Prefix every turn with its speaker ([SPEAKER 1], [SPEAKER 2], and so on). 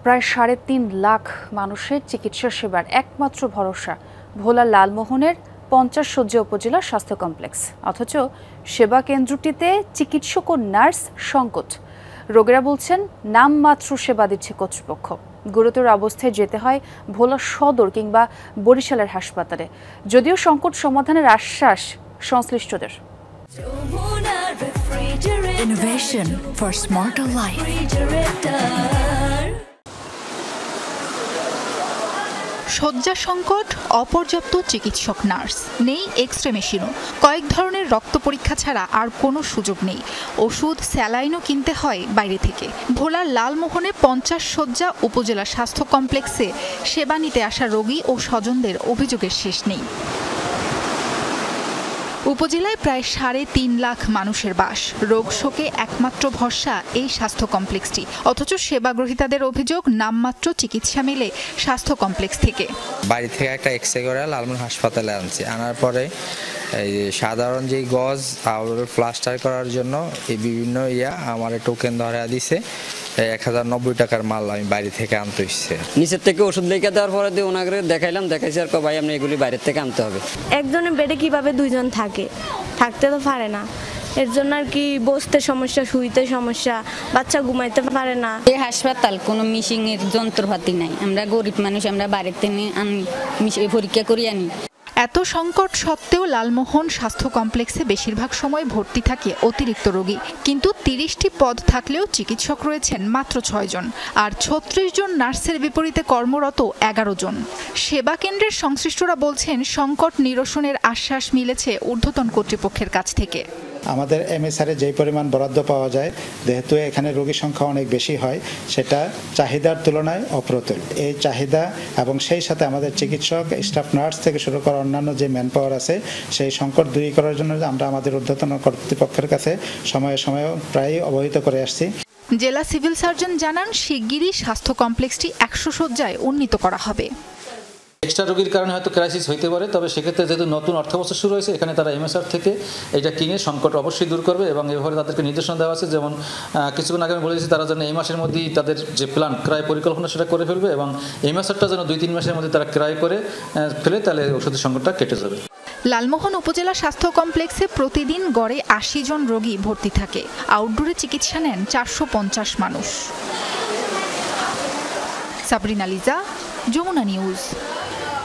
[SPEAKER 1] প্রায় ৩.৫ লাখ মানুষের চিকিৎসা সেবার একমাত্র ভরসা ভোলা লালমোহনের ৫০ শয্যা উপজেলা স্বাস্থ্য কমপ্লেক্স। অথচ সেবা কেন্দ্রটিতে চিকিৎসক ও নার্স সংকট। রোগীরা বলছেন নামমাত্র সেবা দিচ্ছে কর্তৃপক্ষ। গুরুতর অবস্থায় যেতে হয় ভোলা সদর কিংবা বরিশালের হাসপাতালে, যদিও সংকট সমাধানের আশ্বাস সংশ্লিষ্টদের।
[SPEAKER 2] Innovation for smarter life. শয্যা সংকট, অপর্যাপ্ত চিকিৎসক নার্স, নেই এক্স-রে মেশিনও, কয়েক ধরনের রক্ত পরীক্ষা ছাড়া আর কোনো সুযোগ নেই। ওষুধ, স্যালাইনও কিনতে হয় বাইরে থেকে। ভোলার লালমোহনে ৫০ শয্যা উপজেলা স্বাস্থ্য কমপ্লেক্সে সেবা নিতে আসা রোগী ও স্বজনদের অভিযোগের শেষ নেই। উপজেলায় প্রায় ৩.৫ লাখ মানুষের বাস। রোগ শোকে একমাত্র ভরসা এই স্বাস্থ্য কমপ্লেক্সটি। অথচ সেবাগ্রহীতাদের অভিযোগ নামমাত্র চিকিৎসা মেলে স্বাস্থ্য কমপ্লেক্স থেকে।
[SPEAKER 3] বাড়ি থেকে একটা এক্স-রে করে লালমোহন হাসপাতালে আনছি, আনার পরে এই সাধারণ যেই গজ আর প্লাস্টার করার জন্য এই বিভিন্ন আমার টোকেন ধরা দিছে। ১০৯০ টাকার মাল আমি বাইরে থেকে আনতে হচ্ছে।
[SPEAKER 4] নিচের থেকে ওষুধ লিখে দেওয়ার পরে দিয়ে ওনাকে দেখাইলাম, দেখাইছি আর ভাই আপনি এগুলি বাইরের থেকে আনতে হবে।
[SPEAKER 5] একজনের বেডে কিভাবে দুইজন থাকতে তো পারে না। এর জন্য আর কি বসতে সমস্যা, শুইতে সমস্যা, বাচ্চা ঘুমাইতে পারে না।
[SPEAKER 6] এই হাসপাতাল কোনো মিশিংয়ের যন্ত্রপাতি নাই। আমরা গরিব মানুষ, আমরা বাড়িতে আনি পরীক্ষা করি আনি।
[SPEAKER 2] এত সংকট সত্ত্বেও লালমোহন স্বাস্থ্য কমপ্লেক্সে বেশিরভাগ সময় ভর্তি থাকে অতিরিক্ত রোগী। কিন্তু ৩০টি পদ থাকলেও চিকিৎসক রয়েছেন মাত্র ৬ জন, আর ৩৬ জন নার্সের বিপরীতে কর্মরত ১১ জন। সেবা কেন্দ্রের সংশ্লিষ্টরা বলছেন সংকট নিরসনের আশ্বাস মিলেছে ঊর্ধ্বতন কর্তৃপক্ষের কাছ থেকে।
[SPEAKER 7] আমাদের এমএসআরে যেই পরিমাণ বরাদ্দ পাওয়া যায়, যেহেতু এখানে রোগীর সংখ্যা অনেক বেশি হয়, সেটা চাহিদার তুলনায় অপ্রতুল। এই চাহিদা এবং সেই সাথে আমাদের চিকিৎসক, স্টাফ নার্স থেকে শুরু করে অন্যান্য যে ম্যান পাওয়ার আছে, সেই সংকট দূর করার জন্য আমরা আমাদের ঊর্ধ্বতন কর্তৃপক্ষের কাছে সময়ে সময়ে প্রায়ই অবহিত করে আসছি।
[SPEAKER 2] জেলা সিভিল সার্জন জানান, শিগগিরই স্বাস্থ্য কমপ্লেক্সটি ১০০ শয্যায় উন্নীত করা হবে।
[SPEAKER 8] এক্সট্রা রোগীর কারণে হয়তো ক্রাইসিস হইতে পারে, তবে সেক্ষেত্রে যেহেতু নতুন অর্থবছর শুরু হয়েছে, এখানে তারা এমএসআর থেকে এটা কিনে সংকট অবশ্যই দূর করবে এবং এভাবে তাদেরকে নির্দেশনা দেওয়া আছে। যেমন কিছুক্ষণ আগে আমি বলেছি, তারা যেন এই মাসের মধ্যেই তাদের যে প্ল্যান ক্রয় পরিকল্পনা সেটা করে ফেলবে এবং এমএসআরটা যেন ২-৩ মাসের মধ্যে তারা ক্রয় করে ফেলে, তাহলে ওষুধের সংকটটা কেটে যাবে।
[SPEAKER 2] লালমোহন উপজেলা স্বাস্থ্য কমপ্লেক্সে প্রতিদিন গড়ে ৮০ জন রোগী ভর্তি থাকে। আউটডোরে চিকিৎসা নেন ৪৫০ মানুষ। সাবরিনা লিজা, যমুনা নিউজ।